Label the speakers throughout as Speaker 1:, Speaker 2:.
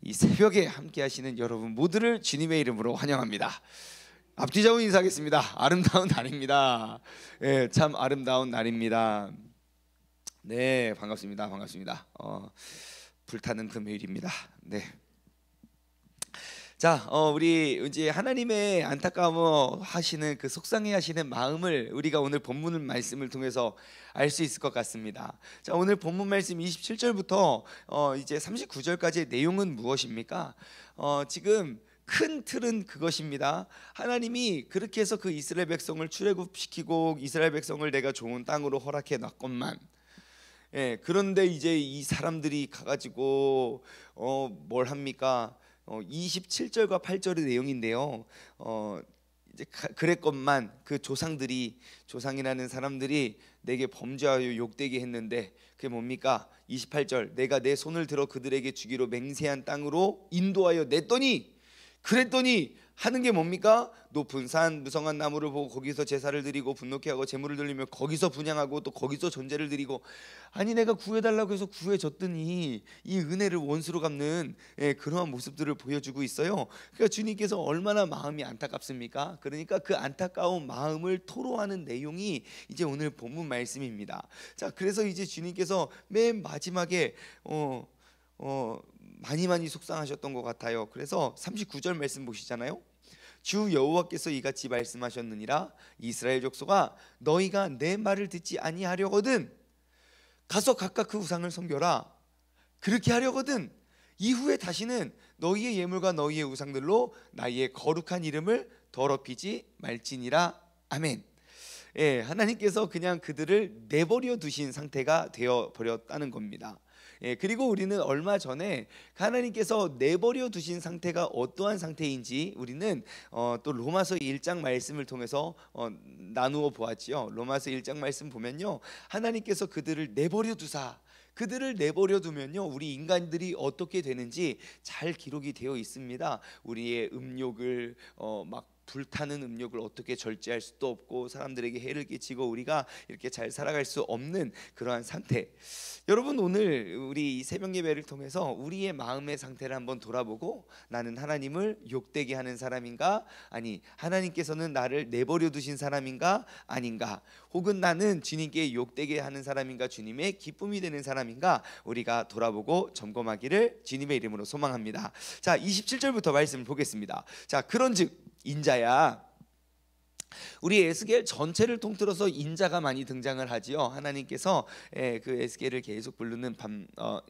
Speaker 1: 이 새벽에 함께 하시는 여러분 모두를 주님의 이름으로 환영합니다. 앞뒤 좌우 인사하겠습니다. 아름다운 날입니다. 예, 참 아름다운 날입니다. 네, 반갑습니다. 불타는 금요일입니다. 네. 자, 우리 이제 하나님의 안타까워 하시는 그 속상해 하시는 마음을 우리가 오늘 본문 말씀을 통해서 알 수 있을 것 같습니다. 자, 오늘 본문 말씀 27절부터 이제 39절까지의 내용은 무엇입니까? 지금 큰 틀은 그것입니다. 하나님이 그렇게 해서 그 이스라엘 백성을 출애굽시키고 이스라엘 백성을 내가 좋은 땅으로 허락해 놨건만, 예, 그런데 이제 이 사람들이 가가지고 뭘 합니까? 27절과 8절의 내용인데요. 이제 그랬건만 그 조상이라는 사람들이 내게 범죄하여 욕되게 했는데 그게 뭡니까? 28절, 내가 내 손을 들어 그들에게 주기로 맹세한 땅으로 인도하여 냈더니, 그랬더니 하는 게 뭡니까? 높은 산 무성한 나무를 보고 거기서 제사를 드리고 분노케 하고 제물을 드리며 거기서 분향하고 또 거기서 전제를 드리고, 아니 내가 구해달라고 해서 구해줬더니 이 은혜를 원수로 갚는, 그러한 모습들을 보여주고 있어요. 그러니까 주님께서 얼마나 마음이 안타깝습니까? 그러니까 그 안타까운 마음을 토로하는 내용이 이제 오늘 본문 말씀입니다. 자, 그래서 이제 주님께서 맨 마지막에 많이 속상하셨던 것 같아요. 그래서 39절 말씀 보시잖아요. 주 여호와께서 이같이 말씀하셨느니라, 이스라엘 족속아, 너희가 내 말을 듣지 아니하려거든 가서 각각 그 우상을 섬겨라. 그렇게 하려거든 이후에 다시는 너희의 예물과 너희의 우상들로 나의 거룩한 이름을 더럽히지 말지니라. 아멘. 예, 하나님께서 그냥 그들을 내버려 두신 상태가 되어 버렸다는 겁니다. 예, 그리고 우리는 얼마 전에 하나님께서 내버려 두신 상태가 어떠한 상태인지 우리는 또 로마서 1장 말씀을 통해서 나누어 보았지요. 로마서 1장 말씀 보면요, 하나님께서 그들을 내버려 두사, 그들을 내버려 두면요 우리 인간들이 어떻게 되는지 잘 기록이 되어 있습니다. 우리의 음욕을 막 불타는 음욕을 어떻게 절제할 수도 없고 사람들에게 해를 끼치고 우리가 이렇게 잘 살아갈 수 없는 그러한 상태. 여러분, 오늘 우리 새벽 예배를 통해서 우리의 마음의 상태를 한번 돌아보고, 나는 하나님을 욕되게 하는 사람인가? 아니, 하나님께서는 나를 내버려 두신 사람인가? 아닌가? 혹은 나는 주님께 욕되게 하는 사람인가? 주님의 기쁨이 되는 사람인가? 우리가 돌아보고 점검하기를 주님의 이름으로 소망합니다. 자, 27절부터 말씀을 보겠습니다. 자, 그런즉 인자야, 우리 에스겔 전체를 통틀어서 인자가 많이 등장을 하지요. 하나님께서 그 에스겔을 계속 부르는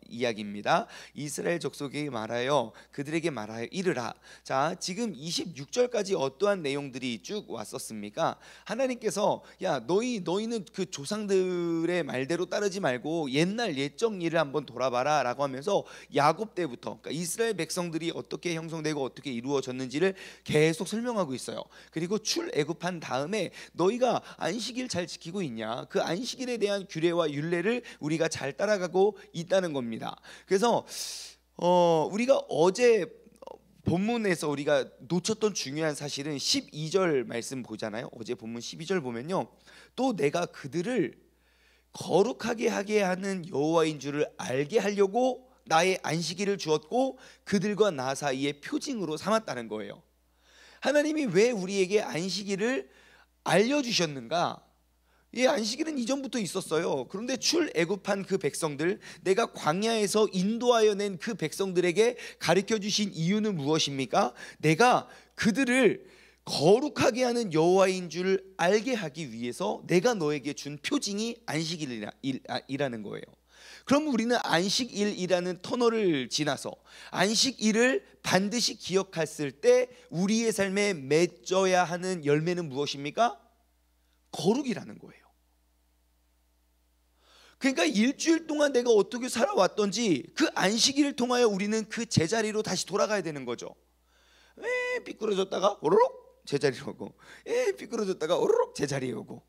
Speaker 1: 이야기입니다. 이스라엘 족속에게 말하여 그들에게 말하여 이르라. 자, 지금 26절까지 어떠한 내용들이 쭉 왔었습니까? 하나님께서 야, 너희는 그 조상들의 말대로 따르지 말고 옛날 옛적 일을 한번 돌아봐라 라고 하면서 야곱 때부터, 그러니까 이스라엘 백성들이 어떻게 형성되고 어떻게 이루어졌는지를 계속 설명하고 있어요. 그리고 출애굽한 다음에 너희가 안식일 잘 지키고 있냐? 그 안식일에 대한 규례와 율례를 우리가 잘 따라가고 있다는 겁니다. 그래서 우리가 어제 본문에서 우리가 놓쳤던 중요한 사실은 12절 말씀 보잖아요. 어제 본문 12절 보면요, 또 내가 그들을 거룩하게 하게 하는 여호와인 줄을 알게 하려고 나의 안식일을 주었고 그들과 나 사이의 표징으로 삼았다는 거예요. 하나님이 왜 우리에게 안식일을 알려주셨는가? 이 안식일은 이전부터 있었어요. 그런데 출애굽한 그 백성들, 내가 광야에서 인도하여 낸 그 백성들에게 가르쳐 주신 이유는 무엇입니까? 내가 그들을 거룩하게 하는 여호와인 줄 알게 하기 위해서 내가 너에게 준 표징이 안식일이라는 거예요. 그럼 우리는 안식일이라는 터널을 지나서 안식일을 반드시 기억했을 때 우리의 삶에 맺어야 하는 열매는 무엇입니까? 거룩이라는 거예요. 그러니까 일주일 동안 내가 어떻게 살아왔던지 그 안식일을 통하여 우리는 그 제자리로 다시 돌아가야 되는 거죠. 삐뚤어졌다가 오르륵 제자리로 오고, 삐뚤어졌다가 오르륵 제자리에 오고,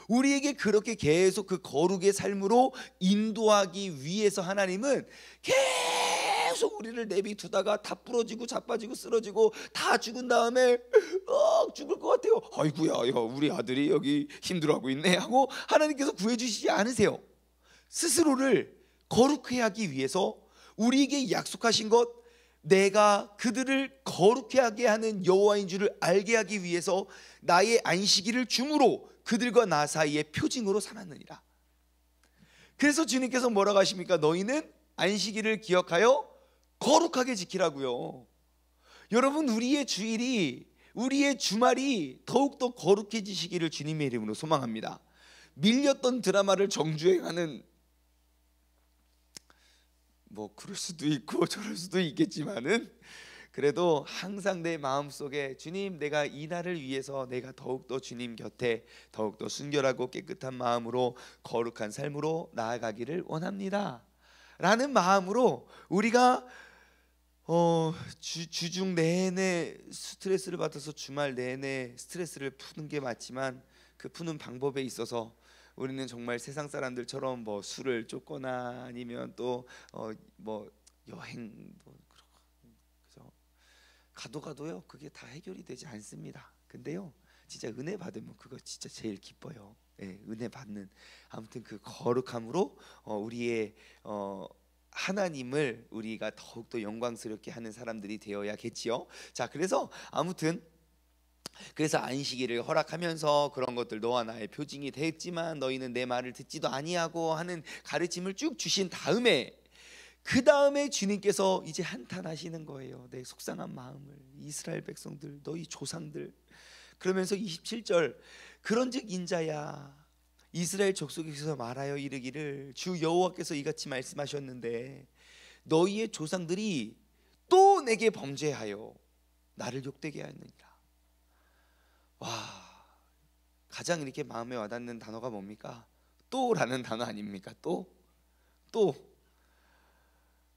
Speaker 1: 우리에게 그렇게 계속 그 거룩의 삶으로 인도하기 위해서 하나님은 계속 우리를 내비두다가 다 부러지고 자빠지고 쓰러지고 다 죽은 다음에 죽을 것 같아요. 아이고야, 우리 아들이 여기 힘들어하고 있네 하고 하나님께서 구해주시지 않으세요. 스스로를 거룩해 하기 위해서 우리에게 약속하신 것, 내가 그들을 거룩해 하게 하는 여호와인 줄을 알게 하기 위해서 나의 안식일을 줌으로 그들과 나 사이의 표징으로 삼았느니라. 그래서 주님께서 뭐라고 하십니까? 너희는 안식일을 기억하여 거룩하게 지키라고요. 여러분, 우리의 주일이, 우리의 주말이 더욱더 거룩해지시기를 주님의 이름으로 소망합니다. 밀렸던 드라마를 정주행하는, 뭐 그럴 수도 있고 저럴 수도 있겠지만은, 그래도 항상 내 마음속에 주님, 내가 이 날을 위해서 내가 더욱더 주님 곁에 더욱더 순결하고 깨끗한 마음으로 거룩한 삶으로 나아가기를 원합니다 라는 마음으로 우리가 주중 내내 스트레스를 받아서 주말 내내 스트레스를 푸는 게 맞지만, 그 푸는 방법에 있어서 우리는 정말 세상 사람들처럼 뭐 술을 쫓거나 아니면 또 뭐 여행도 그죠, 가도요 그게 다 해결이 되지 않습니다. 근데요, 진짜 은혜 받으면 그거 진짜 제일 기뻐요. 예, 은혜 받는, 아무튼 그 거룩함으로 우리의 하나님을 우리가 더욱더 영광스럽게 하는 사람들이 되어야겠지요. 자, 그래서 아무튼 그래서 안식일을 허락하면서 그런 것들 너와 나의 표징이 됐지만 너희는 내 말을 듣지도 아니하고 하는 가르침을 쭉 주신 다음에, 그 다음에 주님께서 이제 한탄하시는 거예요. 내 속상한 마음을, 이스라엘 백성들, 너희 조상들. 그러면서 27절, 그런즉 인자야, 이스라엘 족속에서 말하여 이르기를 주 여호와께서 이같이 말씀하셨는데 너희의 조상들이 또 내게 범죄하여 나를 욕되게 하느니라. 와, 가장 이렇게 마음에 와닿는 단어가 뭡니까? 또라는 단어 아닙니까? 또.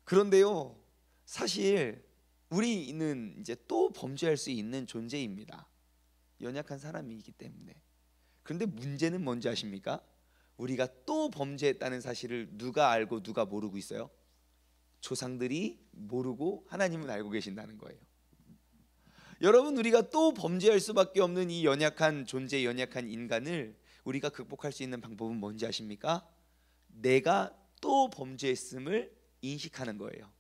Speaker 1: 그런데요, 사실 우리는 이제 또 범죄할 수 있는 존재입니다. 연약한 사람이기 때문에. 그런데 문제는 뭔지 아십니까? 우리가 또 범죄했다는 사실을 누가 알고 누가 모르고 있어요? 조상들이 모르고 하나님은 알고 계신다는 거예요. 여러분, 우리가 또 범죄할 수밖에 없는 이 연약한 존재, 연약한 인간을 우리가 극복할 수 있는 방법은 뭔지 아십니까? 내가 또 범죄했음을 인식하는 거예요.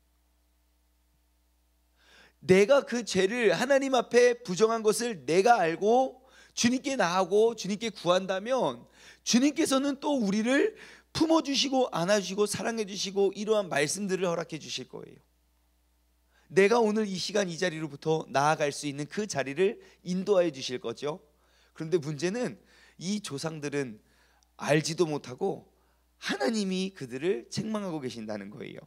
Speaker 1: 내가 그 죄를 하나님 앞에 부정한 것을 내가 알고 주님께 나아가고 주님께 구한다면 주님께서는 또 우리를 품어주시고 안아주시고 사랑해주시고 이러한 말씀들을 허락해 주실 거예요. 내가 오늘 이 시간 이 자리로부터 나아갈 수 있는 그 자리를 인도하여 주실 거죠. 그런데 문제는 이 조상들은 알지도 못하고 하나님이 그들을 책망하고 계신다는 거예요.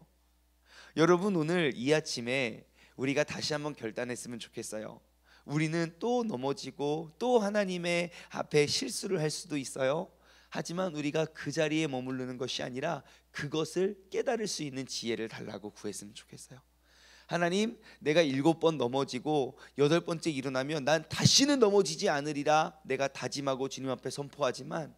Speaker 1: 여러분, 오늘 이 아침에 우리가 다시 한번 결단했으면 좋겠어요. 우리는 또 넘어지고 또 하나님의 앞에 실수를 할 수도 있어요. 하지만 우리가 그 자리에 머무르는 것이 아니라 그것을 깨달을 수 있는 지혜를 달라고 구했으면 좋겠어요. 하나님, 내가 7번 넘어지고 8번째 일어나면 난 다시는 넘어지지 않으리라 내가 다짐하고 주님 앞에 선포하지만,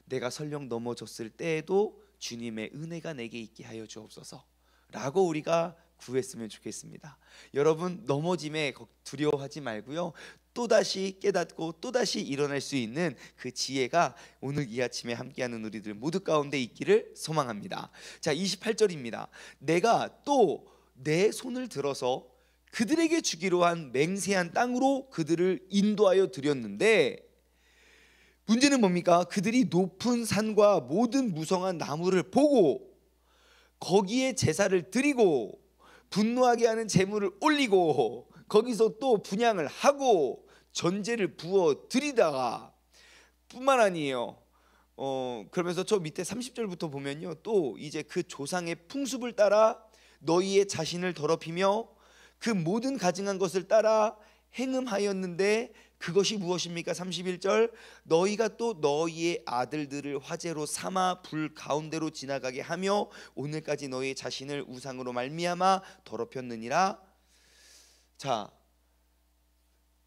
Speaker 1: 내가 설령 넘어졌을 때에도 주님의 은혜가 내게 있게 하여 주옵소서 라고 우리가 구했으면 좋겠습니다. 여러분, 넘어짐에 두려워하지 말고요, 또다시 깨닫고 또다시 일어날 수 있는 그 지혜가 오늘 이 아침에 함께하는 우리들 모두 가운데 있기를 소망합니다. 자, 28절입니다. 내가 또 내 손을 들어서 그들에게 주기로 한 맹세한 땅으로 그들을 인도하여 드렸는데, 문제는 뭡니까? 그들이 높은 산과 모든 무성한 나무를 보고 거기에 제사를 드리고 분노하게 하는 제물을 올리고 거기서 또 분향을 하고 전제를 부어 드리다가 뿐만 아니에요. 그러면서 저 밑에 30절부터 보면요, 또 이제 그 조상의 풍습을 따라 너희의 자신을 더럽히며 그 모든 가증한 것을 따라 행음하였는데 그것이 무엇입니까? 31절, 너희가 또 너희의 아들들을 화제로 삼아 불 가운데로 지나가게 하며 오늘까지 너희 자신을 우상으로 말미암아 더럽혔느니라. 자,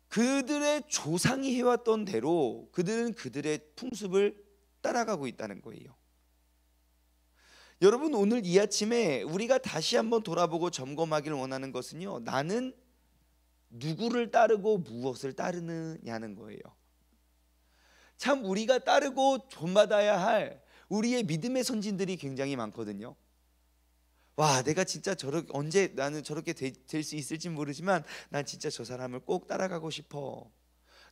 Speaker 1: 그들의 조상이 해왔던 대로 그들은 그들의 풍습을 따라가고 있다는 거예요. 여러분, 오늘 이 아침에 우리가 다시 한번 돌아보고 점검하기를 원하는 것은요, 나는 누구를 따르고 무엇을 따르느냐는 거예요. 참 우리가 따르고 본받아야 할 우리의 믿음의 선진들이 굉장히 많거든요. 와, 내가 진짜 언제 나는 저렇게 될 수 있을지 모르지만 난 진짜 저 사람을 꼭 따라가고 싶어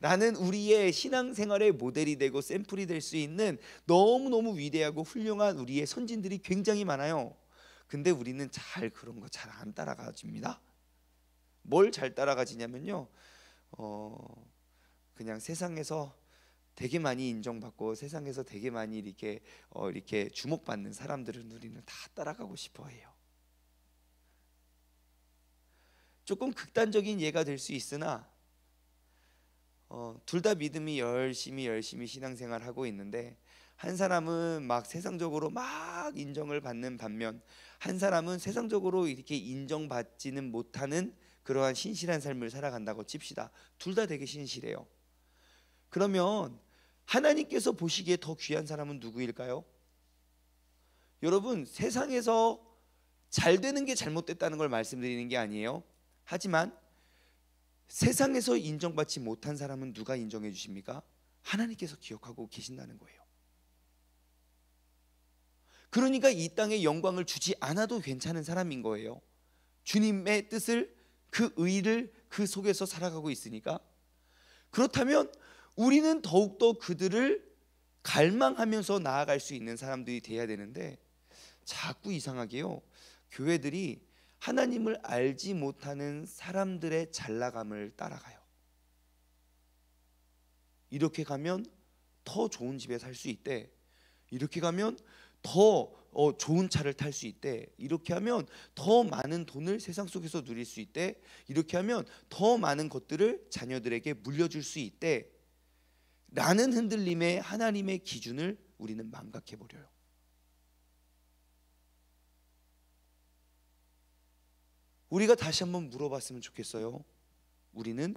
Speaker 1: 라는 우리의 신앙생활의 모델이 되고 샘플이 될 수 있는 너무너무 위대하고 훌륭한 우리의 선진들이 굉장히 많아요. 근데 우리는 그런 거 잘 안 따라가집니다. 뭘 잘 따라가지냐면요, 그냥 세상에서 되게 많이 인정받고 세상에서 되게 많이 이렇게 주목받는 사람들은 우리는 다 따라가고 싶어해요. 조금 극단적인 예가 될 수 있으나 둘 다 믿음이 열심히 신앙생활 하고 있는데, 한 사람은 막 세상적으로 막 인정을 받는 반면 한 사람은 세상적으로 이렇게 인정받지는 못하는 그러한 신실한 삶을 살아간다고 칩시다. 둘 다 되게 신실해요. 그러면 하나님께서 보시기에 더 귀한 사람은 누구일까요? 여러분, 세상에서 잘 되는 게 잘못됐다는 걸 말씀드리는 게 아니에요. 하지만 세상에서 인정받지 못한 사람은 누가 인정해 주십니까? 하나님께서 기억하고 계신다는 거예요. 그러니까 이 땅에 영광을 주지 않아도 괜찮은 사람인 거예요. 주님의 뜻을, 그 의를 그 속에서 살아가고 있으니까. 그렇다면 우리는 더욱더 그들을 갈망하면서 나아갈 수 있는 사람들이 돼야 되는데, 자꾸 이상하게요, 교회들이 하나님을 알지 못하는 사람들의 잘나감을 따라가요. 이렇게 가면 더 좋은 집에 살 수 있대. 이렇게 가면 더 좋은 차를 탈 수 있대. 이렇게 하면 더 많은 돈을 세상 속에서 누릴 수 있대. 이렇게 하면 더 많은 것들을 자녀들에게 물려줄 수 있대 라는 흔들림에 하나님의 기준을 우리는 망각해버려요. 우리가 다시 한번 물어봤으면 좋겠어요. 우리는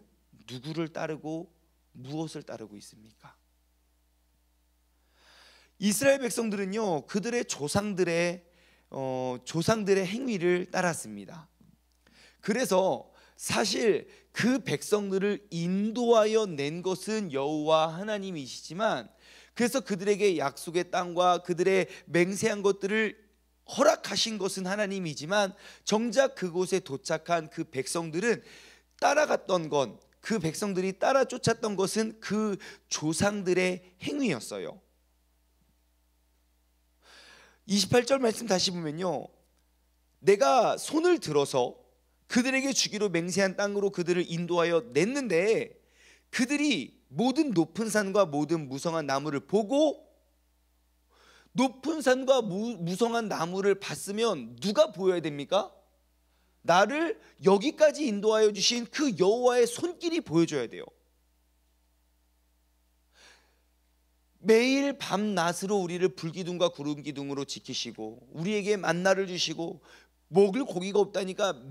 Speaker 1: 누구를 따르고 무엇을 따르고 있습니까? 이스라엘 백성들은요, 그들의 조상들의 행위를 따랐습니다. 그래서 사실 그 백성들을 인도하여 낸 것은 여호와 하나님이시지만, 그래서 그들에게 약속의 땅과 그들의 맹세한 것들을 허락하신 것은 하나님이지만, 정작 그곳에 도착한 그 백성들은 따라갔던 건, 그 백성들이 따라 쫓았던 것은 그 조상들의 행위였어요. 28절 말씀 다시 보면요, 내가 손을 들어서 그들에게 주기로 맹세한 땅으로 그들을 인도하여 냈는데, 그들이 모든 높은 산과 모든 무성한 나무를 보고, 높은 산과 무성한 나무를 봤으면 누가 보여야 됩니까? 나를 여기까지 인도하여 주신 그 여호와의 손길이 보여줘야 돼요. 매일 밤낮으로 우리를 불기둥과 구름기둥으로 지키시고, 우리에게 만나를 주시고, 먹을 고기가 없다니까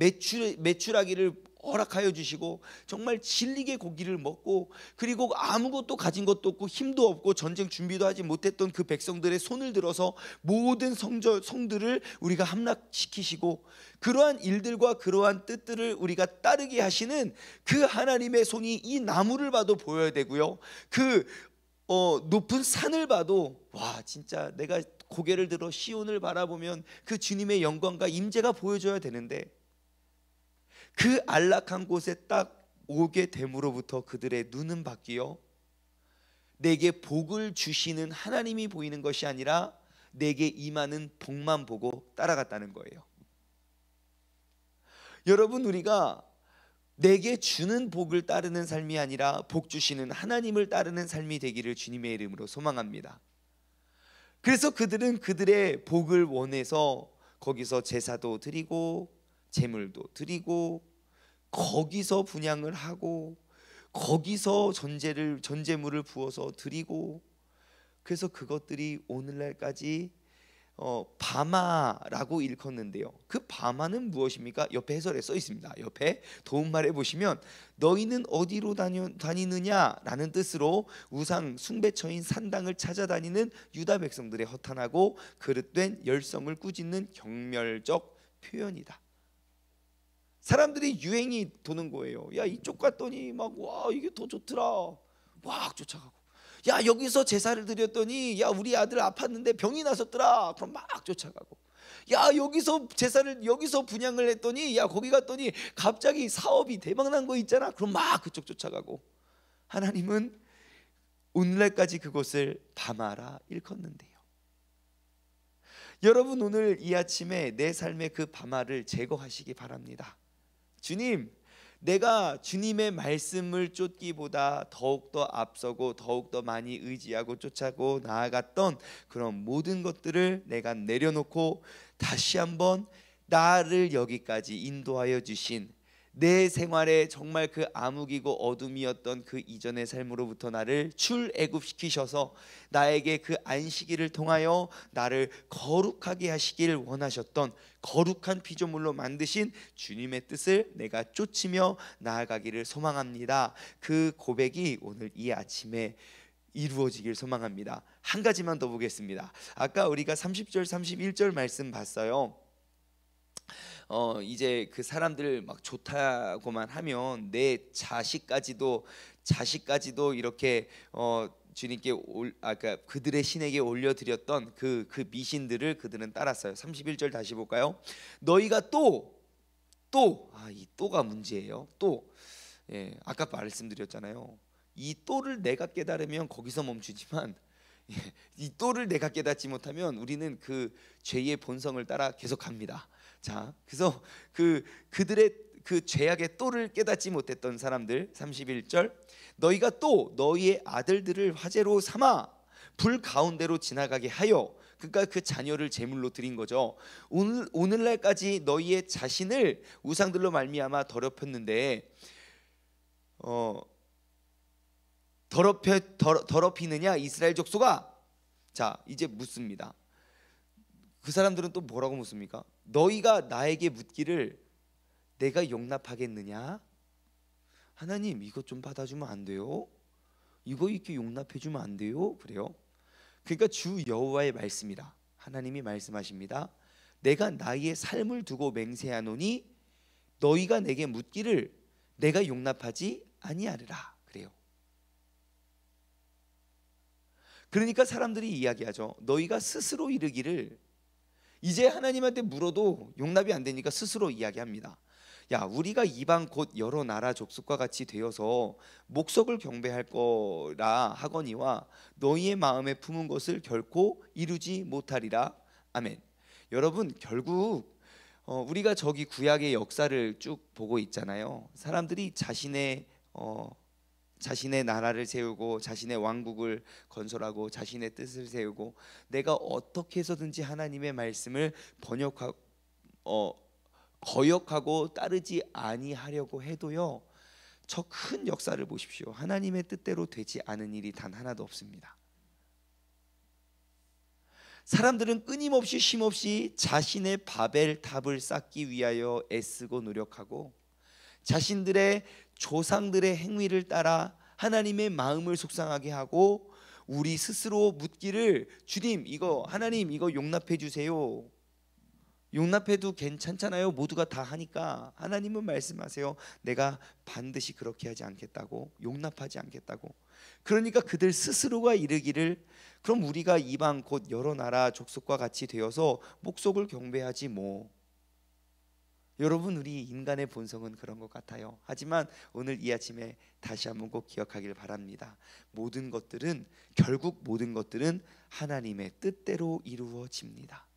Speaker 1: 메추라기를 허락하여 주시고, 정말 질리게 고기를 먹고, 그리고 아무것도 가진 것도 없고 힘도 없고 전쟁 준비도 하지 못했던 그 백성들의 손을 들어서 모든 성들을 우리가 함락시키시고, 그러한 일들과 그러한 뜻들을 우리가 따르게 하시는 그 하나님의 손이 이 나무를 봐도 보여야 되고요, 그 높은 산을 봐도 와, 진짜 내가 고개를 들어 시온을 바라보면 그 주님의 영광과 임재가 보여줘야 되는데, 그 안락한 곳에 딱 오게 됨으로부터 그들의 눈은 바뀌어 내게 복을 주시는 하나님이 보이는 것이 아니라 내게 임하는 복만 보고 따라갔다는 거예요. 여러분, 우리가 내게 주는 복을 따르는 삶이 아니라 복 주시는 하나님을 따르는 삶이 되기를 주님의 이름으로 소망합니다. 그래서 그들은 그들의 복을 원해서 거기서 제사도 드리고 제물도 드리고, 거기서 분향을 하고, 거기서 전제물을 부어서 드리고, 그래서 그것들이 오늘날까지 바마라고 일컫는데요. 그 바마는 무엇입니까? 옆에 해설에 써 있습니다. 옆에 도움말에 보시면 너희는 어디로 다니느냐라는 뜻으로 우상 숭배처인 산당을 찾아다니는 유다 백성들의 허탄하고 그릇된 열성을 꾸짖는 경멸적 표현이다. 사람들이 유행이 도는 거예요. 야, 이쪽 갔더니 막 와, 이게 더 좋더라, 막 쫓아가고, 야, 여기서 제사를 드렸더니 야, 우리 아들 아팠는데 병이 나섰더라, 그럼 막 쫓아가고, 야, 여기서 제사를 여기서 분향을 했더니, 야, 거기 갔더니 갑자기 사업이 대박난 거 있잖아. 그럼 막 그쪽 쫓아가고. 하나님은 오늘날까지 그곳을 밤하라 일컫는데요. 여러분, 오늘 이 아침에 내 삶의 그 밤하를 제거하시기 바랍니다. 주님, 내가 주님의 말씀을 쫓기보다 더욱더 앞서고 더욱더 많이 의지하고 쫓아고 나아갔던 그런 모든 것들을 내가 내려놓고 다시 한번 나를 여기까지 인도하여 주신 내 생활에 정말 그 암흑이고 어둠이었던 그 이전의 삶으로부터 나를 출애굽시키셔서 나에게 그 안식일을 통하여 나를 거룩하게 하시길 원하셨던 거룩한 피조물로 만드신 주님의 뜻을 내가 쫓으며 나아가기를 소망합니다. 그 고백이 오늘 이 아침에 이루어지길 소망합니다. 한 가지만 더 보겠습니다. 아까 우리가 30절 31절 말씀 봤어요. 이제 그 사람들 막 좋다고만 하면 내 자식까지도 이렇게 주님께 그러니까 그들의 신에게 올려드렸던 그 미신들을 그들은 따랐어요. 31절 다시 볼까요? 너희가 이 또가 문제예요. 예, 아까 말씀드렸잖아요. 이 또를 내가 깨달으면 거기서 멈추지만 이 또를 내가 깨닫지 못하면 우리는 그 죄의 본성을 따라 계속 갑니다. 자, 그래서 그들의 그 죄악의 또를 깨닫지 못했던 사람들, 31절, 너희가 또 너희의 아들들을 화제로 삼아 불 가운데로 지나가게 하여, 그러니까 그 자녀를 제물로 드린 거죠. 오늘날까지 너희의 자신을 우상들로 말미암아 더럽혔는데 더럽히느냐 이스라엘 족속아. 자, 이제 묻습니다. 그 사람들은 또 뭐라고 묻습니까? 너희가 나에게 묻기를 내가 용납하겠느냐? 하나님, 이것 좀 받아주면 안 돼요? 이거 이렇게 용납해주면 안 돼요? 그래요? 그러니까 주 여호와의 말씀이라 하나님이 말씀하십니다. 내가 나의 삶을 두고 맹세하노니 너희가 내게 묻기를 내가 용납하지 아니하리라. 그래요. 그러니까 사람들이 이야기하죠. 너희가 스스로 이르기를, 이제 하나님한테 물어도 용납이 안 되니까 스스로 이야기합니다. 야, 우리가 이방 곧 여러 나라 족속과 같이 되어서 목석을 경배할 거라 하거니와 너희의 마음에 품은 것을 결코 이루지 못하리라. 아멘. 여러분, 결국 우리가 저기 구약의 역사를 쭉 보고 있잖아요. 사람들이 자신의 나라를 세우고 자신의 왕국을 건설하고 자신의 뜻을 세우고 내가 어떻게 해서든지 하나님의 말씀을 거역하고 따르지 아니하려고 해도요, 저 큰 역사를 보십시오. 하나님의 뜻대로 되지 않은 일이 단 하나도 없습니다. 사람들은 끊임없이 쉼없이 자신의 바벨탑을 쌓기 위하여 애쓰고 노력하고 자신들의 조상들의 행위를 따라 하나님의 마음을 속상하게 하고 우리 스스로 묻기를 주님, 이거 하나님 이거 용납해 주세요. 용납해도 괜찮잖아요. 모두가 다 하니까. 하나님은 말씀하세요. 내가 반드시 그렇게 하지 않겠다고, 용납하지 않겠다고. 그러니까 그들 스스로가 이르기를 그럼 우리가 이방 곧 여러 나라 족속과 같이 되어서 목석을 경배하지 뭐. 여러분, 우리 인간의 본성은 그런 것 같아요. 하지만 오늘 이 아침에 다시 한번 꼭 기억하길 바랍니다. 결국 모든 것들은 하나님의 뜻대로 이루어집니다.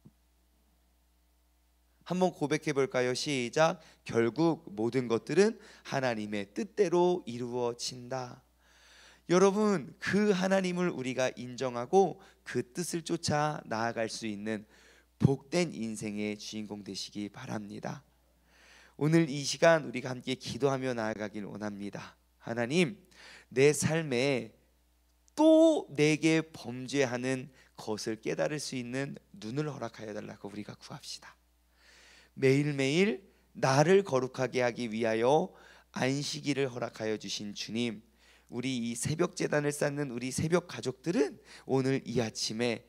Speaker 1: 한번 고백해 볼까요? 시작. 결국 모든 것들은 하나님의 뜻대로 이루어진다. 여러분, 그 하나님을 우리가 인정하고 그 뜻을 쫓아 나아갈 수 있는 복된 인생의 주인공 되시기 바랍니다. 오늘 이 시간 우리가 함께 기도하며 나아가길 원합니다. 하나님, 내 삶에 또 내게 범죄하는 것을 깨달을 수 있는 눈을 허락하여 달라고 우리가 구합시다. 매일매일 나를 거룩하게 하기 위하여 안식일을 허락하여 주신 주님, 우리 이 새벽 제단을 쌓는 우리 새벽 가족들은 오늘 이 아침에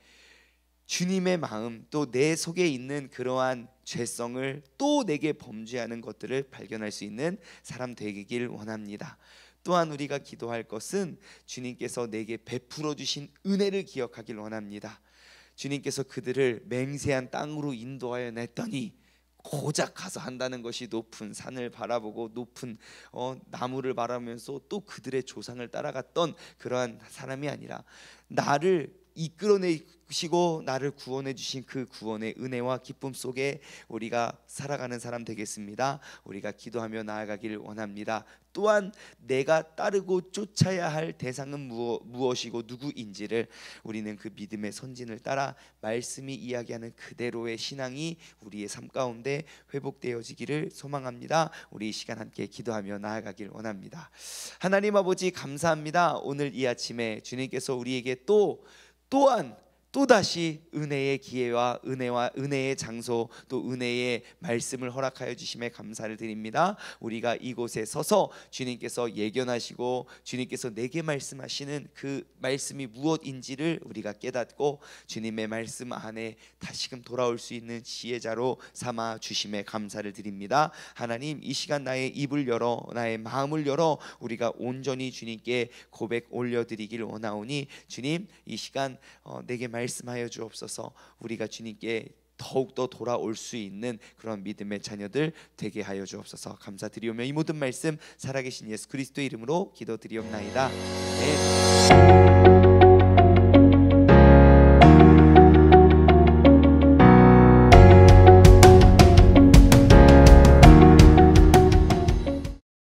Speaker 1: 주님의 마음, 또 내 속에 있는 그러한 죄성을 또 내게 범죄하는 것들을 발견할 수 있는 사람 되길 원합니다. 또한 우리가 기도할 것은 주님께서 내게 베풀어 주신 은혜를 기억하길 원합니다. 주님께서 그들을 맹세한 땅으로 인도하여 냈더니 고작 가서 한다는 것이 높은 산을 바라보고 높은 나무를 바라보면서 또 그들의 조상을 따라갔던 그러한 사람이 아니라 나를 이끌어내시고 나를 구원해 주신 그 구원의 은혜와 기쁨 속에 우리가 살아가는 사람 되겠습니다. 우리가 기도하며 나아가길 원합니다. 또한 내가 따르고 쫓아야 할 대상은 무엇이고 누구인지를 우리는 그 믿음의 선진을 따라 말씀이 이야기하는 그대로의 신앙이 우리의 삶 가운데 회복되어지기를 소망합니다. 우리 이 시간 함께 기도하며 나아가길 원합니다. 하나님 아버지 감사합니다. 오늘 이 아침에 주님께서 우리에게 또한 또다시 은혜의 기회와 은혜의 장소 또 은혜의 말씀을 허락하여 주심에 감사를 드립니다. 우리가 이곳에 서서 주님께서 예견하시고 주님께서 내게 말씀하시는 그 말씀이 무엇인지를 우리가 깨닫고 주님의 말씀 안에 다시금 돌아올 수 있는 지혜자로 삼아 주심에 감사를 드립니다. 하나님, 이 시간 나의 입을 열어 나의 마음을 열어 우리가 온전히 주님께 고백 올려드리기를 원하오니 주님, 이 시간 내게 말씀하여 주옵소서. 우리가 주님께 더욱더 돌아올 수 있는 그런 믿음의 자녀들 되게 하여 주옵소서. 감사드리오며 이 모든 말씀 살아계신 예수 그리스도의 이름으로 기도드리옵나이다. 아멘.